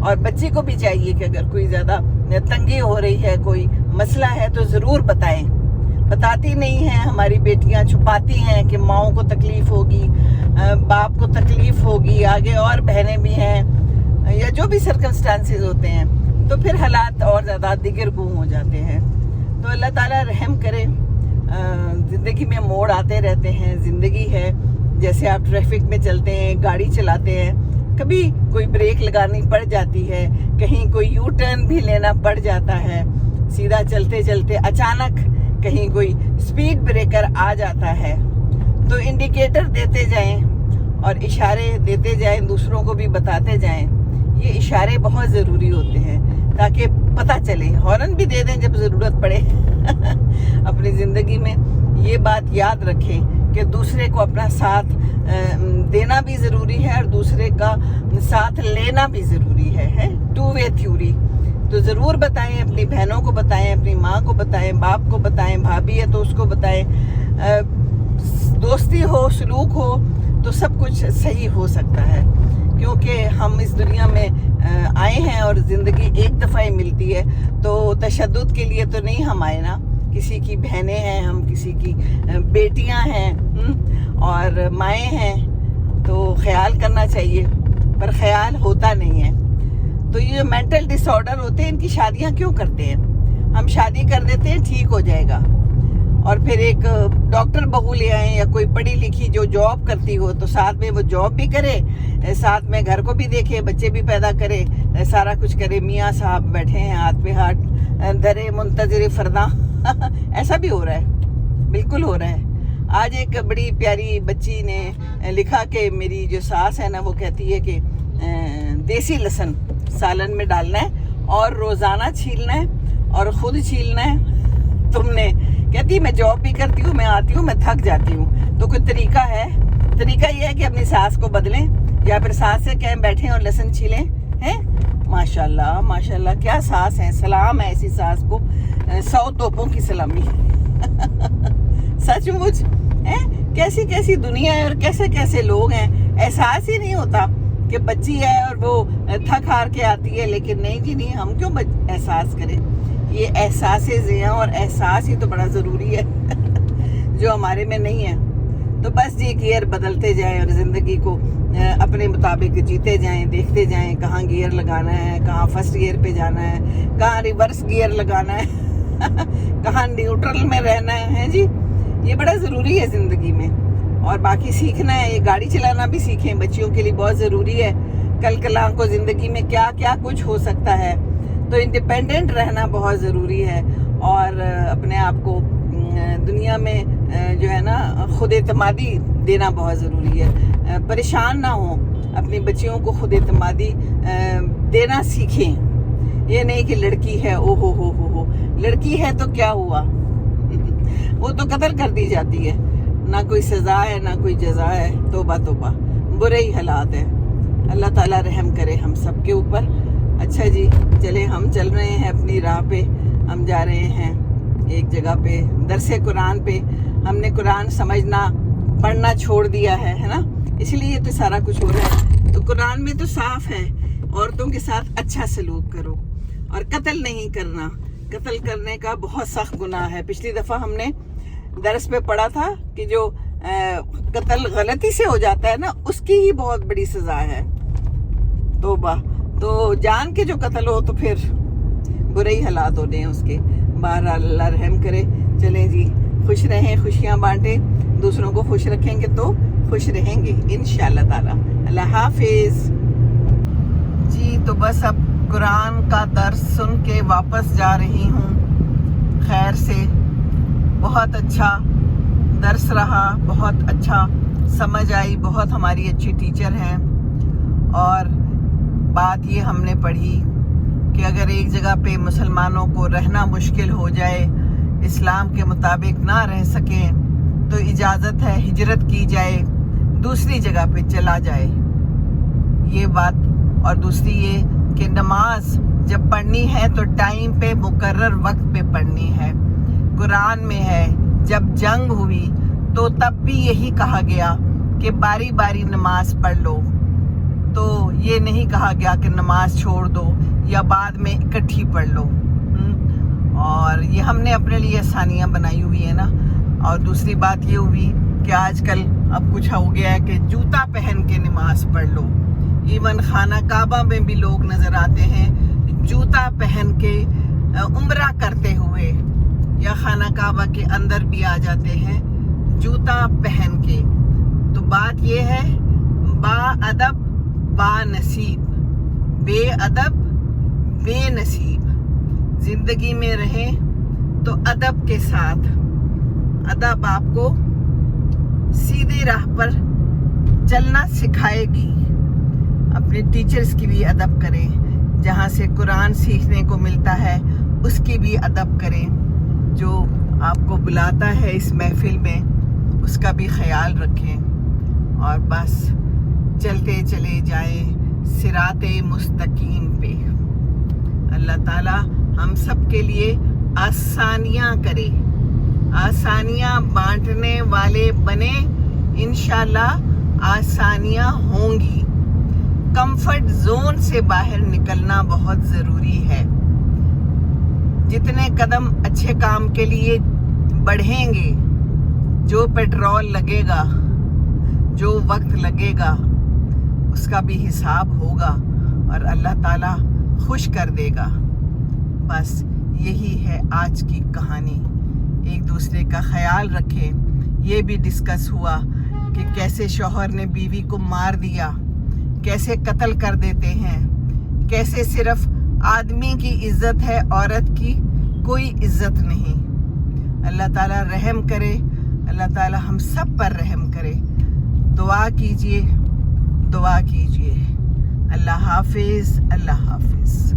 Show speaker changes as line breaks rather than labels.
اور بچے کو بھی چاہیے کہ اگر کوئی زیادہ تنگی ہو رہی ہے، کوئی مسئلہ ہے تو ضرور بتائیں. بتاتی نہیں ہیں ہماری بیٹیاں، چھپاتی ہیں کہ ماؤں کو تکلیف ہوگی، باپ کو تکلیف ہوگی، آگے اور بہنیں بھی ہیں یا جو بھی سرکمسٹانسز ہوتے ہیں، تو پھر حالات اور زیادہ دگرگوں ہو جاتے ہیں. تو اللہ تعالیٰ رحم کرے. زندگی میں موڑ آتے رہتے ہیں، زندگی ہے. جیسے آپ ٹریفک میں چلتے ہیں، گاڑی چلاتے ہیں، کبھی کوئی بریک لگانی پڑ جاتی ہے، کہیں کوئی یو ٹرن بھی لینا پڑ جاتا ہے. سیدھا چلتے چلتے اچانک کہیں کوئی سپیڈ بریکر آ جاتا ہے، تو انڈیکیٹر دیتے جائیں اور اشارے دیتے جائیں، دوسروں کو بھی بتاتے جائیں. یہ اشارے بہت ضروری ہوتے ہیں تاکہ پتہ چلے. ہارن بھی دے دیں جب ضرورت پڑے. اپنی زندگی میں یہ بات یاد رکھیں کہ دوسرے کو اپنا ساتھ دینا بھی ضروری ہے اور دوسرے کا ساتھ لینا بھی ضروری ہے. 2 وے تھیوری. تو ضرور بتائیں، اپنی بہنوں کو بتائیں، اپنی ماں کو بتائیں، باپ کو بتائیں، بھابھی ہے تو اس کو بتائیں. دوستی ہو، سلوک ہو تو سب کچھ صحیح ہو سکتا ہے، کیونکہ ہم اس دنیا میں آئے ہیں اور زندگی ایک دفعہ ہی ملتی ہے. تو تشدد کے لیے تو نہیں ہم آئے نا. کسی کی بہنیں ہیں ہم، کسی کی بیٹیاں ہیں اور مائیں ہیں، تو خیال کرنا چاہیے، پر خیال ہوتا نہیں ہے. تو یہ جو مینٹل ڈس آرڈر ہوتے ہیں، ان کی شادیاں کیوں کرتے ہیں؟ ہم شادی کر دیتے ہیں ٹھیک ہو جائے گا، اور پھر ایک ڈاکٹر بہو لے آئیں یا کوئی پڑھی لکھی جو جاب کرتی ہو، تو ساتھ میں وہ جاب بھی کرے، ساتھ میں گھر کو بھی دیکھے، بچے بھی پیدا کرے، سارا کچھ کرے. میاں صاحب بیٹھے ہیں ہاتھ پہ ہاتھ دھرے منتظر فردا. ایسا بھی ہو رہا ہے، بالکل ہو رہا ہے. آج ایک بڑی پیاری بچی نے لکھا کہ میری جو ساس ہے نا، وہ کہتی ہے کہ دیسی لہسن سالن میں ڈالنا ہے اور روزانہ چھیلنا ہے اور خود چھیلنا ہے. تم نے کہتی میں جاب بھی کرتی ہوں، میں آتی ہوں، میں تھک جاتی ہوں. تو کوئی طریقہ ہے؟ طریقہ یہ ہے کہ اپنی ساس کو بدلیں یا پھر ساس سے کہیں بیٹھیں اور لہسن چھیلیں. ہیں ماشاءاللہ ماشاءاللہ، کیا ساس ہیں. سلام ہے ایسی ساس کو، 100 توپوں کی سلامی. سچ مچ کیسی کیسی دنیا ہے اور کیسے کیسے لوگ ہیں. احساس ہی نہیں ہوتا کہ بچی ہے اور وہ تھک ہار کے آتی ہے. لیکن نہیں جی نہیں، ہم کیوں احساس کریں؟ یہ احساسز ہیں اور احساس ہی تو بڑا ضروری ہے جو ہمارے میں نہیں ہے. تو بس جی گیئر بدلتے جائیں اور زندگی کو اپنے مطابق جیتے جائیں، دیکھتے جائیں کہاں گیئر لگانا ہے، کہاں فرسٹ گیئر پہ جانا ہے، کہاں ریورس گیئر لگانا ہے کہاں نیوٹرل میں رہنا ہے. جی یہ بڑا ضروری ہے زندگی میں. اور باقی سیکھنا ہے، یہ گاڑی چلانا بھی سیکھیں، بچیوں کے لیے بہت ضروری ہے. کل کلاں کو زندگی میں کیا کیا کچھ ہو سکتا ہے، تو انڈیپینڈنٹ رہنا بہت ضروری ہے. اور اپنے آپ کو دنیا میں جو ہے نا خود اعتمادی دینا بہت ضروری ہے. پریشان نہ ہوں، اپنی بچیوں کو خود اعتمادی دینا سیکھیں. یہ نہیں کہ لڑکی ہے او ہو لڑکی ہے تو کیا ہوا، وہ تو قتل کر دی جاتی ہے، نہ کوئی سزا ہے نہ کوئی جزا ہے. توبہ توبہ، برے ہی حالات ہیں. اللہ تعالیٰ رحم کرے ہم سب کے اوپر. اچھا جی چلیں، ہم چل رہے ہیں اپنی راہ پہ. ہم جا رہے ہیں ایک جگہ پہ درس قرآن پہ. ہم نے قرآن سمجھنا پڑھنا چھوڑ دیا ہے نا، اس لیے تو سارا کچھ ہو رہا ہے. تو قرآن میں تو صاف ہے، عورتوں کے ساتھ اچھا سلوک کرو اور قتل نہیں کرنا. قتل کرنے کا بہت سخت گناہ ہے. پچھلی دفعہ ہم نے درس پہ پڑھا تھا کہ جو قتل غلطی سے ہو جاتا ہے نا، اس کی ہی بہت بڑی سزا ہے. توبہ. تو جان کے جو قتل ہو تو پھر برے ہی حالات ہونے ہیں اس کے. بہرحال اللہ رحم کرے. چلیں جی، خوش رہیں، خوشیاں بانٹیں، دوسروں کو خوش رکھیں گے تو خوش رہیں گے انشاءاللہ تعالی. اللہ حافظ. جی تو بس اب قرآن کا درس سن کے واپس جا رہی ہوں خیر سے. بہت اچھا درس رہا، بہت اچھا سمجھ آئی، بہت ہماری اچھی ٹیچر ہیں. اور بات یہ ہم نے پڑھی کہ اگر ایک جگہ پہ مسلمانوں کو رہنا مشکل ہو جائے، اسلام کے مطابق نہ رہ سکیں، تو اجازت ہے ہجرت کی جائے، دوسری جگہ پہ چلا جائے. یہ بات. اور دوسری یہ کہ نماز جب پڑھنی ہے تو ٹائم پہ مقرر وقت پہ پڑھنی ہے. قرآن میں ہے جب جنگ ہوئی تو تب بھی یہی کہا گیا کہ باری باری نماز پڑھ لو. تو یہ نہیں کہا گیا کہ نماز چھوڑ دو یا بعد میں اکٹھی پڑھ لو، اور یہ ہم نے اپنے لیے آسانیاں بنائی ہوئی ہیں نا۔ اور دوسری بات یہ ہوئی کہ آج کل اب کچھ ہو گیا ہے کہ جوتا پہن کے نماز پڑھ لو، ایون خانہ کعبہ میں بھی لوگ نظر آتے ہیں جوتا پہن کے عمرہ کرتے ہوئے، یا خانہ کعبہ کے اندر بھی آ جاتے ہیں جوتا پہن کے۔ تو بات یہ ہے با ادب با نصیب، بے ادب بے نصیب۔ زندگی میں رہیں تو ادب کے ساتھ، ادب آپ کو سیدھی راہ پر چلنا سکھائے گی۔ اپنے ٹیچرز کی بھی ادب کریں، جہاں سے قرآن سیکھنے کو ملتا ہے اس کی بھی ادب کریں، جو آپ کو بلاتا ہے اس محفل میں اس کا بھی خیال رکھیں، اور بس چلتے چلے جائیں صراط مستقیم پہ۔ اللہ تعالی ہم سب کے لیے آسانیاں کرے، آسانیاں بانٹنے والے بنے، انشاءاللہ آسانیاں ہوں گی۔ کمفرٹ زون سے باہر نکلنا بہت ضروری ہے۔ جتنے قدم اچھے کام کے لیے بڑھیں گے، جو پیٹرول لگے گا، جو وقت لگے گا، اس کا بھی حساب ہوگا اور اللہ تعالیٰ خوش کر دے گا۔ بس یہی ہے آج کی کہانی۔ ایک دوسرے کا خیال رکھیں۔ یہ بھی ڈسکس ہوا کہ کیسے شوہر نے بیوی کو مار دیا، کیسے قتل کر دیتے ہیں، کیسے صرف آدمی کی عزت ہے، عورت کی کوئی عزت نہیں۔ اللہ تعالیٰ رحم کرے، اللہ تعالیٰ ہم سب پر رحم کرے۔ دعا کیجئے، دعا کیجئے۔ اللہ حافظ، اللہ حافظ۔